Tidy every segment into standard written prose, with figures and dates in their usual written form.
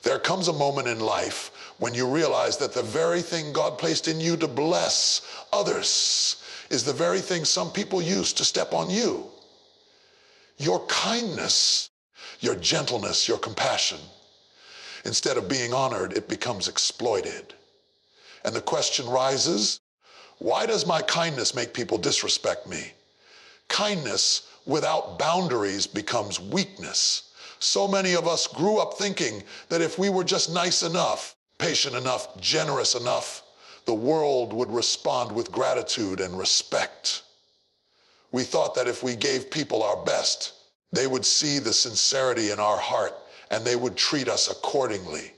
There comes a moment in life when you realize that the very thing God placed in you to bless others is the very thing some people use to step on you. Your kindness, your gentleness, your compassion, instead of being honored, it becomes exploited. And the question rises, why does my kindness make people disrespect me? Kindness without boundaries becomes weakness. So many of us grew up thinking that if we were just nice enough, patient enough, generous enough, the world would respond with gratitude and respect. We thought that if we gave people our best, they would see the sincerity in our heart and they would treat us accordingly.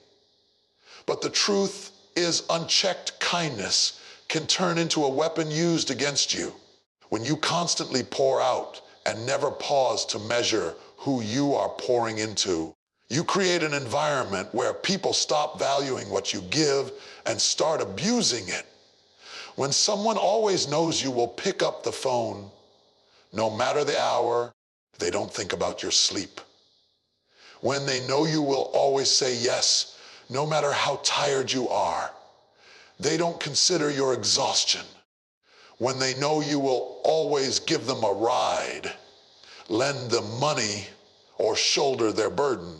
But the truth is, unchecked kindness can turn into a weapon used against you. When you constantly pour out and never pause to measure who you are pouring into, you create an environment where people stop valuing what you give and start abusing it. When someone always knows you will pick up the phone, no matter the hour, they don't think about your sleep. When they know you will always say yes, no matter how tired you are, they don't consider your exhaustion. When they know you will always give them a ride, lend them money, or shoulder their burden,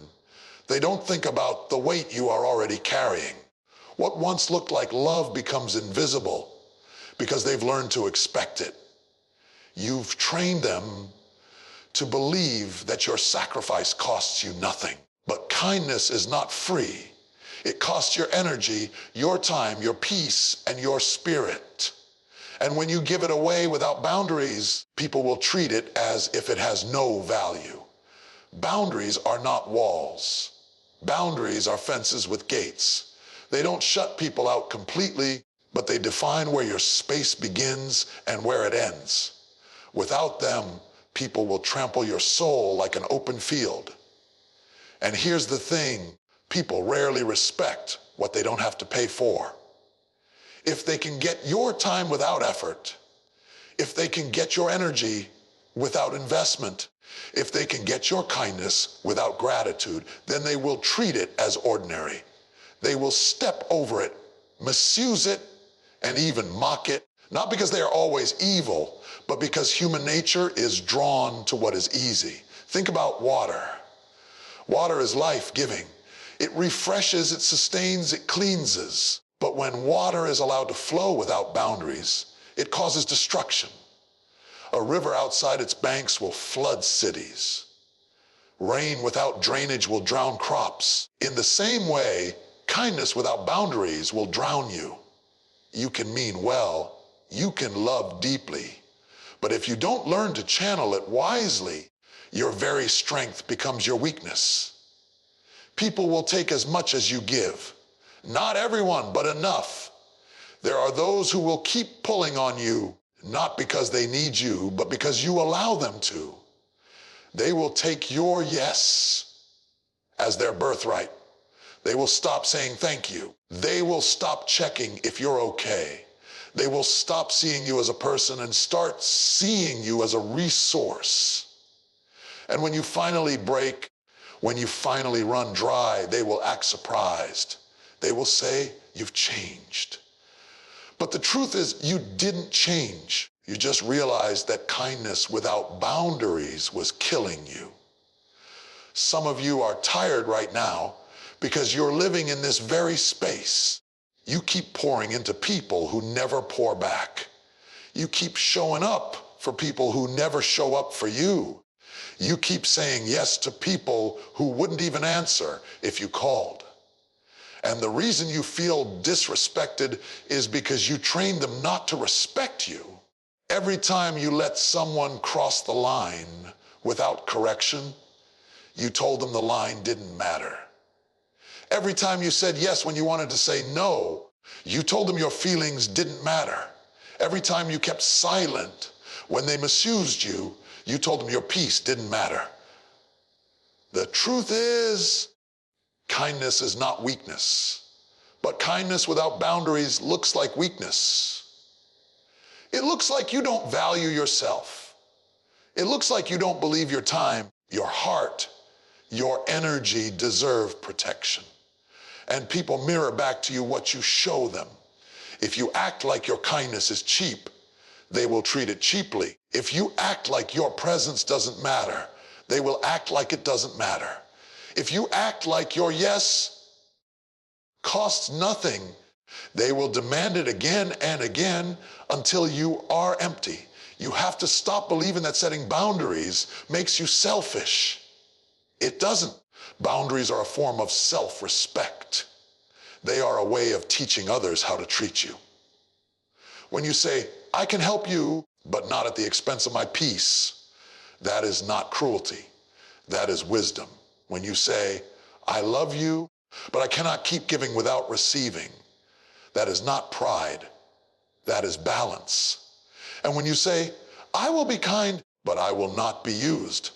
they don't think about the weight you are already carrying. What once looked like love becomes invisible because they've learned to expect it. You've trained them to believe that your sacrifice costs you nothing. But kindness is not free. It costs your energy, your time, your peace, and your spirit. And when you give it away without boundaries, people will treat it as if it has no value. Boundaries are not walls. Boundaries are fences with gates. They don't shut people out completely, but they define where your space begins and where it ends. Without them, people will trample your soul like an open field. And here's the thing, people rarely respect what they don't have to pay for. If they can get your time without effort, if they can get your energy without investment, if they can get your kindness without gratitude, then they will treat it as ordinary. They will step over it, misuse it, and even mock it, not because they are always evil, but because human nature is drawn to what is easy. Think about water. Water is life-giving. It refreshes, it sustains, it cleanses. But when water is allowed to flow without boundaries, it causes destruction. A river outside its banks will flood cities. Rain without drainage will drown crops. In the same way, kindness without boundaries will drown you. You can mean well, you can love deeply, but if you don't learn to channel it wisely, your very strength becomes your weakness. People will take as much as you give. Not everyone, but enough. There are those who will keep pulling on you, not because they need you, but because you allow them to. They will take your yes as their birthright. They will stop saying thank you. They will stop checking if you're okay. They will stop seeing you as a person and start seeing you as a resource. And when you finally break, when you finally run dry, they will act surprised. They will say, you've changed. But the truth is, you didn't change. You just realized that kindness without boundaries was killing you. Some of you are tired right now because you're living in this very space. You keep pouring into people who never pour back. You keep showing up for people who never show up for you. You keep saying yes to people who wouldn't even answer if you called. And the reason you feel disrespected is because you trained them not to respect you. Every time you let someone cross the line without correction, you told them the line didn't matter. Every time you said yes when you wanted to say no, you told them your feelings didn't matter. Every time you kept silent when they misused you, you told them your peace didn't matter. The truth is, kindness is not weakness, but kindness without boundaries looks like weakness. It looks like you don't value yourself. It looks like you don't believe your time, your heart, your energy deserve protection. and people mirror back to you what you show them. If you act like your kindness is cheap, they will treat it cheaply. If you act like your presence doesn't matter, they will act like it doesn't matter. If you act like your yes costs nothing, they will demand it again and again until you are empty. You have to stop believing that setting boundaries makes you selfish. It doesn't. Boundaries are a form of self-respect. They are a way of teaching others how to treat you. When you say, I can help you, but not at the expense of my peace, that is not cruelty. That is wisdom. When you say, I love you, but I cannot keep giving without receiving, that is not pride. That is balance. And when you say, I will be kind, but I will not be used,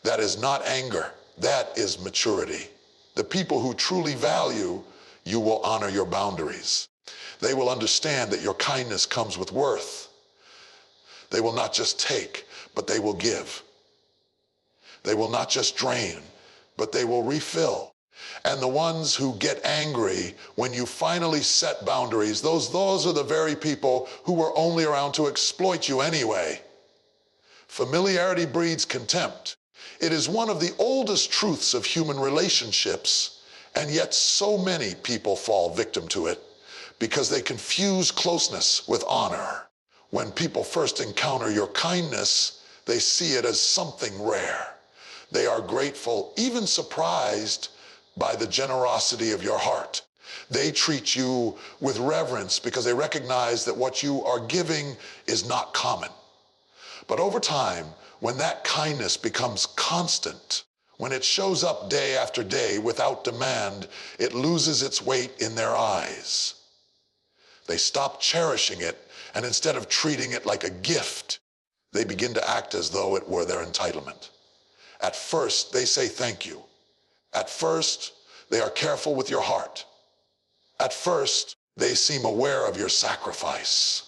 that is not anger. That is maturity. The people who truly value you will honor your boundaries. They will understand that your kindness comes with worth. They will not just take, but they will give. They will not just drain, but they will refill. And the ones who get angry when you finally set boundaries, those are the very people who were only around to exploit you anyway. Familiarity breeds contempt. It is one of the oldest truths of human relationships, and yet so many people fall victim to it because they confuse closeness with honor. When people first encounter your kindness, they see it as something rare. They are grateful, even surprised, by the generosity of your heart. They treat you with reverence because they recognize that what you are giving is not common. But over time, when that kindness becomes constant, when it shows up day after day without demand, it loses its weight in their eyes. They stop cherishing it, and instead of treating it like a gift, they begin to act as though it were their entitlement. At first, they say thank you. At first, they are careful with your heart. At first, they seem aware of your sacrifice.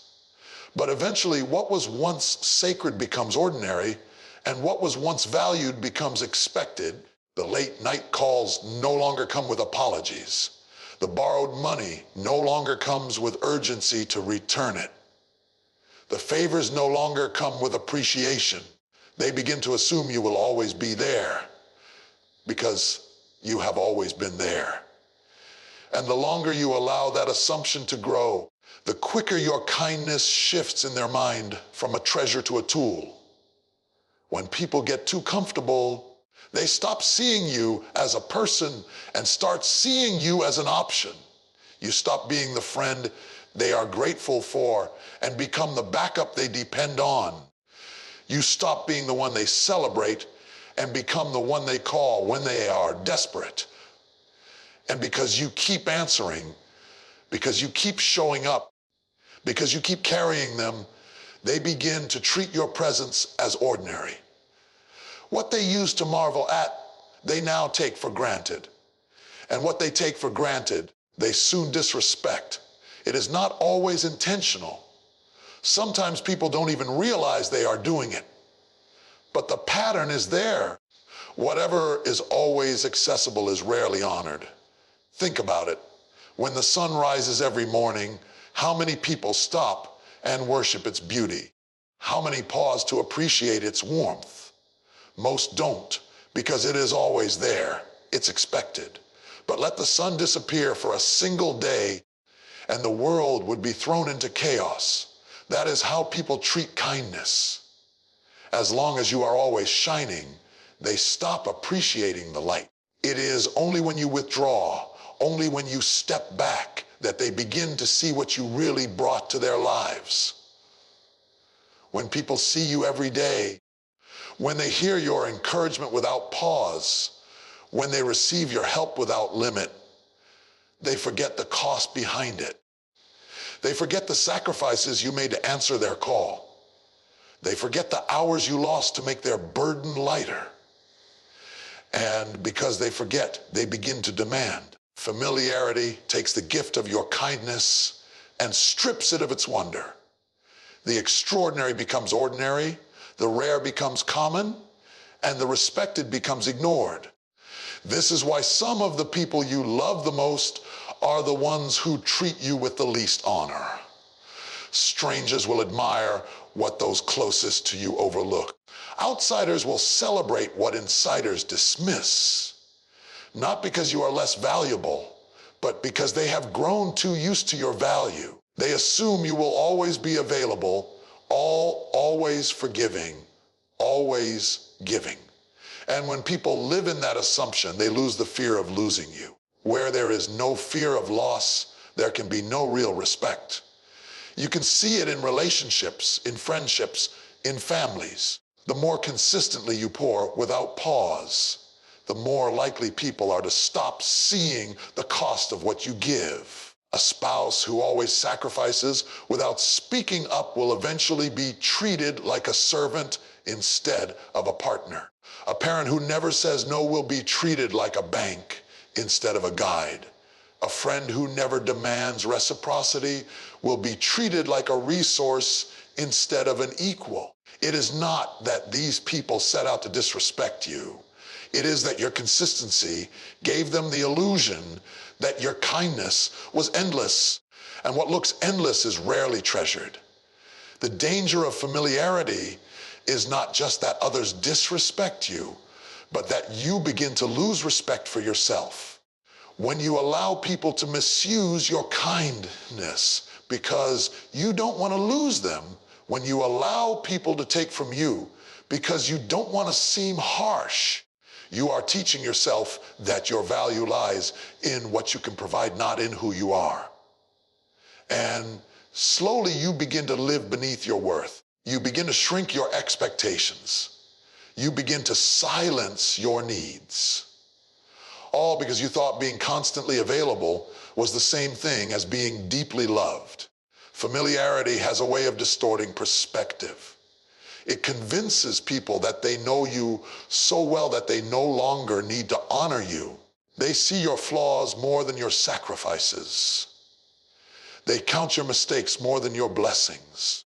But eventually, what was once sacred becomes ordinary, and what was once valued becomes expected. The late night calls no longer come with apologies. The borrowed money no longer comes with urgency to return it. The favors no longer come with appreciation. They begin to assume you will always be there because you have always been there. And the longer you allow that assumption to grow, the quicker your kindness shifts in their mind from a treasure to a tool. When people get too comfortable, they stop seeing you as a person and start seeing you as an option. You stop being the friend they are grateful for and become the backup they depend on. You stop being the one they celebrate and become the one they call when they are desperate. And because you keep answering, because you keep showing up, because you keep carrying them, they begin to treat your presence as ordinary. What they used to marvel at, they now take for granted. And what they take for granted, they soon disrespect. It is not always intentional. Sometimes people don't even realize they are doing it. But the pattern is there. Whatever is always accessible is rarely honored. Think about it. When the sun rises every morning, how many people stop and worship its beauty? How many pause to appreciate its warmth? Most don't, because it is always there. It's expected. But let the sun disappear for a single day, and the world would be thrown into chaos. That is how people treat kindness. As long as you are always shining, they stop appreciating the light. It is only when you withdraw, only when you step back, that they begin to see what you really brought to their lives. When people see you every day, when they hear your encouragement without pause, when they receive your help without limit, they forget the cost behind it. They forget the sacrifices you made to answer their call. They forget the hours you lost to make their burden lighter. And because they forget, they begin to demand. Familiarity takes the gift of your kindness and strips it of its wonder. The extraordinary becomes ordinary, the rare becomes common, and the respected becomes ignored. This is why some of the people you love the most are the ones who treat you with the least honor. Strangers will admire what those closest to you overlook. Outsiders will celebrate what insiders dismiss. Not because you are less valuable, but because they have grown too used to your value. They assume you will always be available, always forgiving, always giving. And when people live in that assumption, they lose the fear of losing you. Where there is no fear of loss, there can be no real respect. You can see it in relationships, in friendships, in families. The more consistently you pour without pause, the more likely people are to stop seeing the cost of what you give. A spouse who always sacrifices without speaking up will eventually be treated like a servant instead of a partner. A parent who never says no will be treated like a bank instead of a guide. A friend who never demands reciprocity will be treated like a resource instead of an equal. It is not that these people set out to disrespect you. It is that your consistency gave them the illusion that your kindness was endless, and what looks endless is rarely treasured. The danger of familiarity is not just that others disrespect you, but that you begin to lose respect for yourself. When you allow people to misuse your kindness because you don't want to lose them, when you allow people to take from you because you don't want to seem harsh, you are teaching yourself that your value lies in what you can provide, not in who you are. And slowly you begin to live beneath your worth. You begin to shrink your expectations. You begin to silence your needs. All because you thought being constantly available was the same thing as being deeply loved. Familiarity has a way of distorting perspective. It convinces people that they know you so well that they no longer need to honor you. They see your flaws more than your sacrifices. They count your mistakes more than your blessings.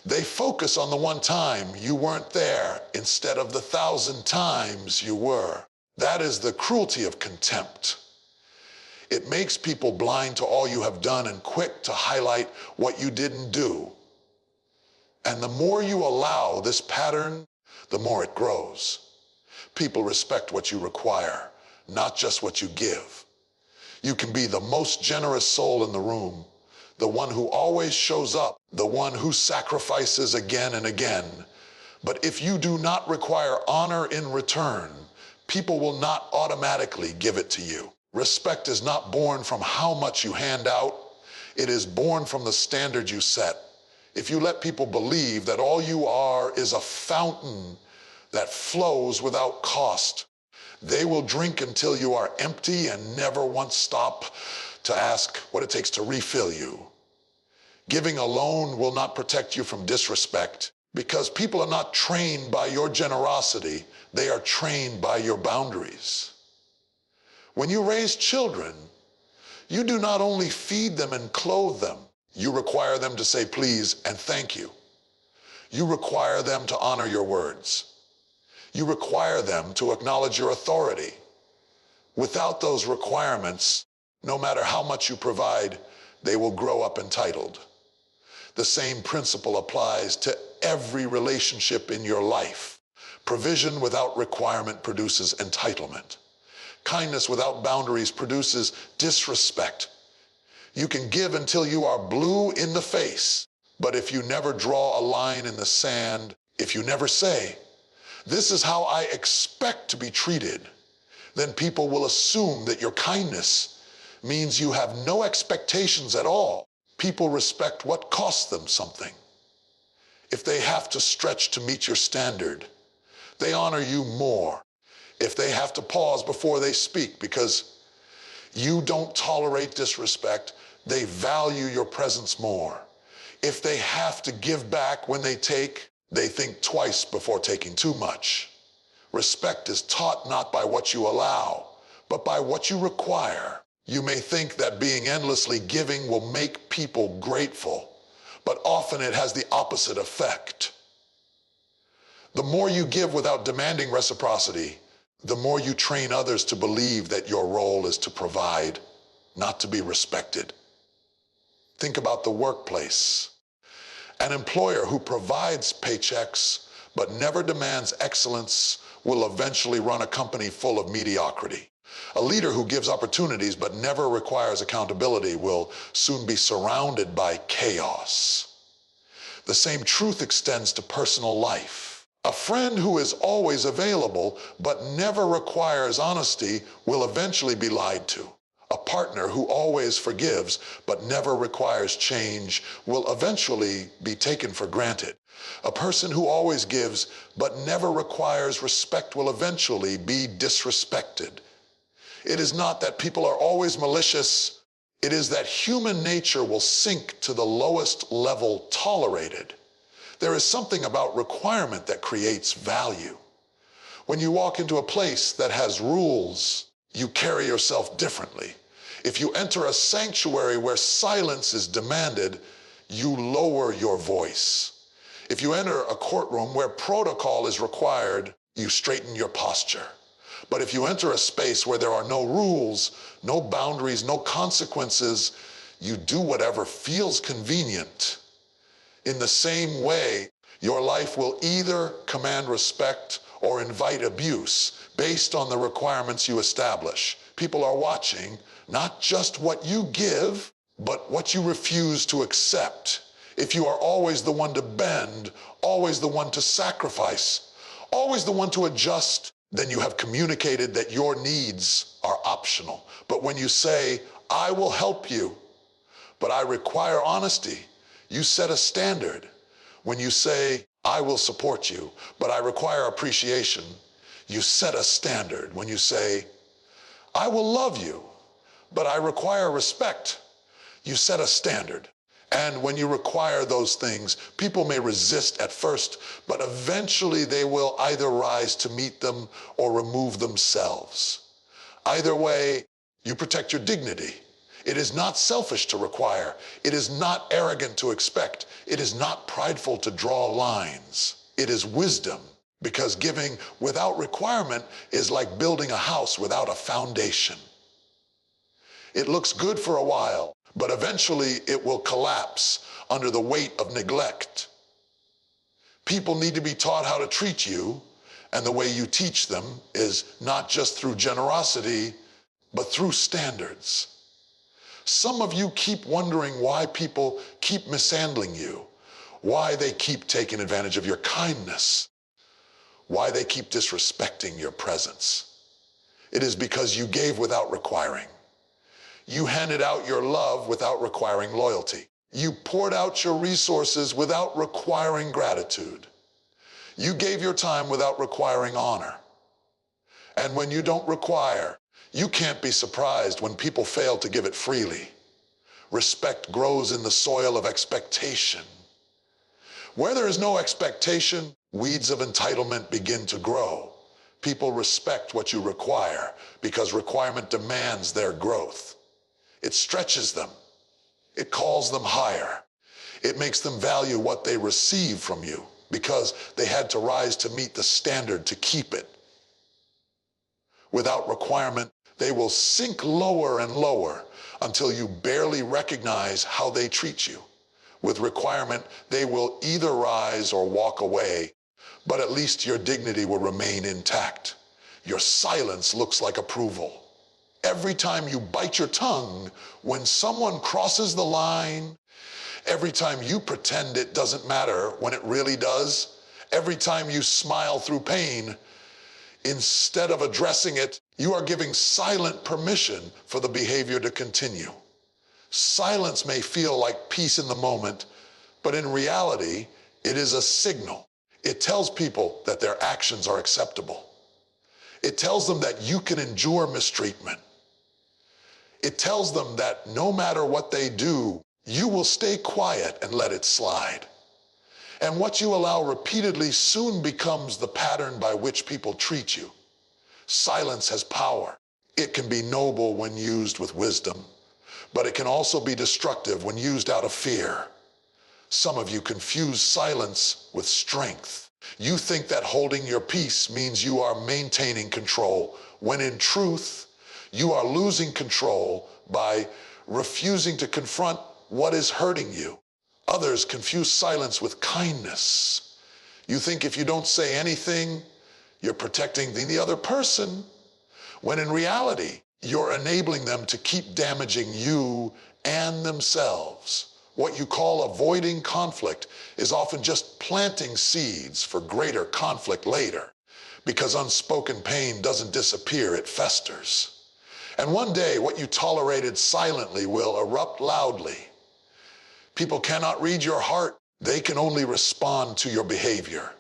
They focus on the one time you weren't there instead of the 1,000 times you were. That is the cruelty of contempt. It makes people blind to all you have done and quick to highlight what you didn't do. And the more you allow this pattern, the more it grows. People respect what you require, not just what you give. You can be the most generous soul in the room, the one who always shows up, the one who sacrifices again and again. But if you do not require honor in return, people will not automatically give it to you. Respect is not born from how much you hand out. It is born from the standard you set. If you let people believe that all you are is a fountain that flows without cost, they will drink until you are empty and never once stop to ask what it takes to refill you. Giving alone will not protect you from disrespect because people are not trained by your generosity. They are trained by your boundaries. When you raise children, you do not only feed them and clothe them, you require them to say please and thank you. You require them to honor your words. You require them to acknowledge your authority. Without those requirements, no matter how much you provide, they will grow up entitled. The same principle applies to every relationship in your life. Provision without requirement produces entitlement. Kindness without boundaries produces disrespect. You can give until you are blue in the face, but if you never draw a line in the sand, if you never say, "This is how I expect to be treated," then people will assume that your kindness means you have no expectations at all. People respect what costs them something. If they have to stretch to meet your standard, they honor you more. If they have to pause before they speak because you don't tolerate disrespect, they value your presence more. If they have to give back when they take, they think twice before taking too much. Respect is taught not by what you allow, but by what you require. You may think that being endlessly giving will make people grateful, but often it has the opposite effect. The more you give without demanding reciprocity, the more you train others to believe that your role is to provide, not to be respected. Think about the workplace. An employer who provides paychecks but never demands excellence will eventually run a company full of mediocrity. A leader who gives opportunities but never requires accountability will soon be surrounded by chaos. The same truth extends to personal life. A friend who is always available but never requires honesty will eventually be lied to. A partner who always forgives but never requires change will eventually be taken for granted. A person who always gives but never requires respect will eventually be disrespected. It is not that people are always malicious. It is that human nature will sink to the lowest level tolerated. There is something about requirement that creates value. When you walk into a place that has rules, you carry yourself differently. If you enter a sanctuary where silence is demanded, you lower your voice. If you enter a courtroom where protocol is required, you straighten your posture. But if you enter a space where there are no rules, no boundaries, no consequences, you do whatever feels convenient. In the same way, your life will either command respect or invite abuse based on the requirements you establish. People are watching not just what you give, but what you refuse to accept. If you are always the one to bend, always the one to sacrifice, always the one to adjust, then you have communicated that your needs are optional. But when you say, I will help you, but I require honesty, you set a standard. When you say, I will support you, but I require appreciation, you set a standard. When you say, I will love you, but I require respect, you set a standard. And when you require those things, people may resist at first, but eventually they will either rise to meet them or remove themselves. Either way, you protect your dignity. It is not selfish to require. It is not arrogant to expect. It is not prideful to draw lines. It is wisdom, because giving without requirement is like building a house without a foundation. It looks good for a while, but eventually it will collapse under the weight of neglect. People need to be taught how to treat you, and the way you teach them is not just through generosity, but through standards. Some of you keep wondering why people keep mishandling you, why they keep taking advantage of your kindness, why they keep disrespecting your presence. It is because you gave without requiring. You handed out your love without requiring loyalty. You poured out your resources without requiring gratitude. You gave your time without requiring honor. And when you don't require, you can't be surprised when people fail to give it freely. Respect grows in the soil of expectation. Where there is no expectation, weeds of entitlement begin to grow. People respect what you require because requirement demands their growth. It stretches them. It calls them higher. It makes them value what they receive from you because they had to rise to meet the standard to keep it. Without requirement, they will sink lower and lower until you barely recognize how they treat you. With requirement, they will either rise or walk away, but at least your dignity will remain intact. Your silence looks like approval. Every time you bite your tongue, when someone crosses the line, every time you pretend it doesn't matter when it really does, every time you smile through pain, instead of addressing it, you are giving silent permission for the behavior to continue. Silence may feel like peace in the moment, but in reality, it is a signal. It tells people that their actions are acceptable. It tells them that you can endure mistreatment. It tells them that no matter what they do, you will stay quiet and let it slide. And what you allow repeatedly soon becomes the pattern by which people treat you. Silence has power. It can be noble when used with wisdom, but it can also be destructive when used out of fear. Some of you confuse silence with strength. You think that holding your peace means you are maintaining control, when in truth, you are losing control by refusing to confront what is hurting you. Others confuse silence with kindness. You think if you don't say anything, you're protecting the other person, when in reality, you're enabling them to keep damaging you and themselves. What you call avoiding conflict is often just planting seeds for greater conflict later, because unspoken pain doesn't disappear, it festers. And one day, what you tolerated silently will erupt loudly. People cannot read your heart. They can only respond to your behavior.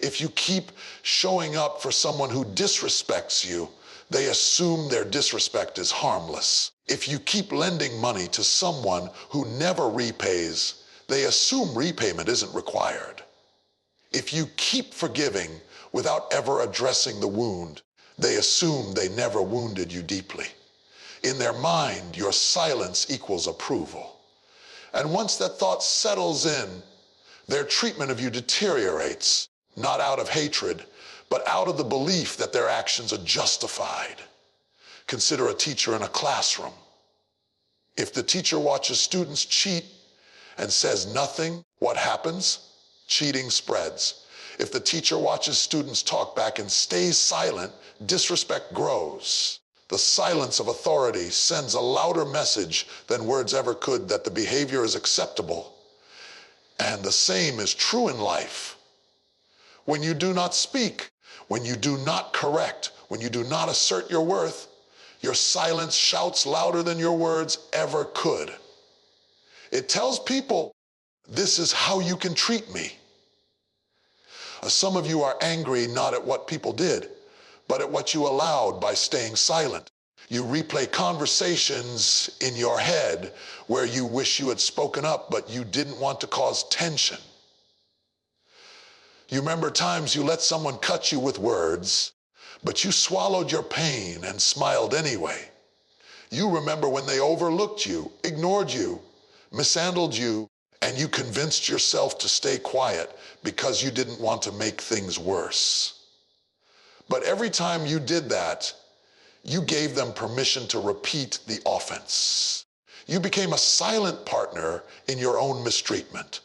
If you keep showing up for someone who disrespects you, they assume their disrespect is harmless. If you keep lending money to someone who never repays, they assume repayment isn't required. If you keep forgiving without ever addressing the wound, they assume they never wounded you deeply. In their mind, your silence equals approval. And once that thought settles in, their treatment of you deteriorates, not out of hatred, but out of the belief that their actions are justified. Consider a teacher in a classroom. If the teacher watches students cheat and says nothing, what happens? Cheating spreads. If the teacher watches students talk back and stays silent, disrespect grows. The silence of authority sends a louder message than words ever could that the behavior is acceptable. And the same is true in life. When you do not speak, when you do not correct, when you do not assert your worth, your silence shouts louder than your words ever could. It tells people, this is how you can treat me. Some of you are angry not at what people did, but at what you allowed by staying silent. You replay conversations in your head where you wish you had spoken up, but you didn't want to cause tension. You remember times you let someone cut you with words, but you swallowed your pain and smiled anyway. You remember when they overlooked you, ignored you, mishandled you, and you convinced yourself to stay quiet because you didn't want to make things worse. But every time you did that, you gave them permission to repeat the offense. You became a silent partner in your own mistreatment.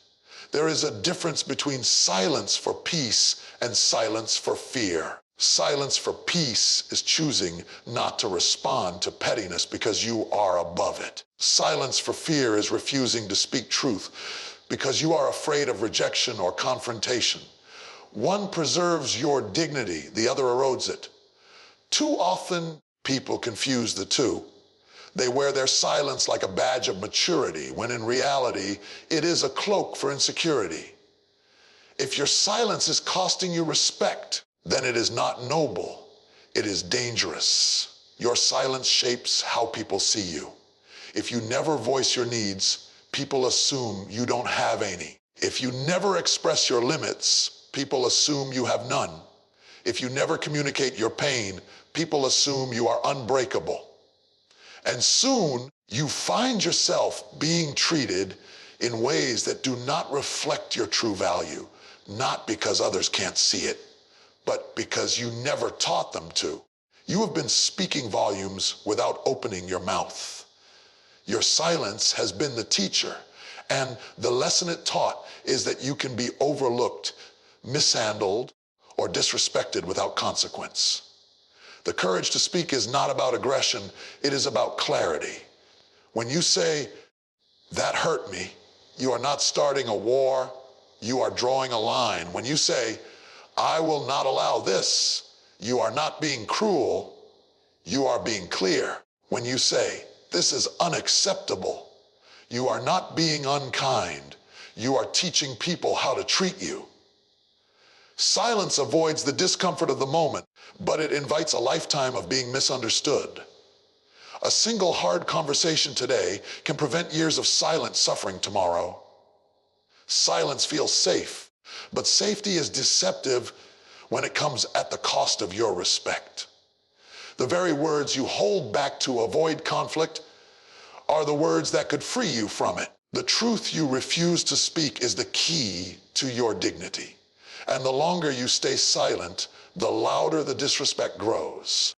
There is a difference between silence for peace and silence for fear. Silence for peace is choosing not to respond to pettiness because you are above it. Silence for fear is refusing to speak truth because you are afraid of rejection or confrontation. One preserves your dignity, the other erodes it. Too often, people confuse the two. They wear their silence like a badge of maturity, when in reality, it is a cloak for insecurity. If your silence is costing you respect, then it is not noble. It is dangerous. Your silence shapes how people see you. If you never voice your needs, people assume you don't have any. If you never express your limits, people assume you have none. If you never communicate your pain, people assume you are unbreakable. And soon, you find yourself being treated in ways that do not reflect your true value, not because others can't see it, but because you never taught them to. You have been speaking volumes without opening your mouth. Your silence has been the teacher, and the lesson it taught is that you can be overlooked, mishandled, or disrespected without consequence. The courage to speak is not about aggression, it is about clarity. When you say, that hurt me, you are not starting a war, you are drawing a line. When you say, I will not allow this, you are not being cruel, you are being clear. When you say, this is unacceptable, you are not being unkind, you are teaching people how to treat you. Silence avoids the discomfort of the moment, but it invites a lifetime of being misunderstood. A single hard conversation today can prevent years of silent suffering tomorrow. Silence feels safe, but safety is deceptive when it comes at the cost of your respect. The very words you hold back to avoid conflict are the words that could free you from it. The truth you refuse to speak is the key to your dignity. And the longer you stay silent, the louder the disrespect grows.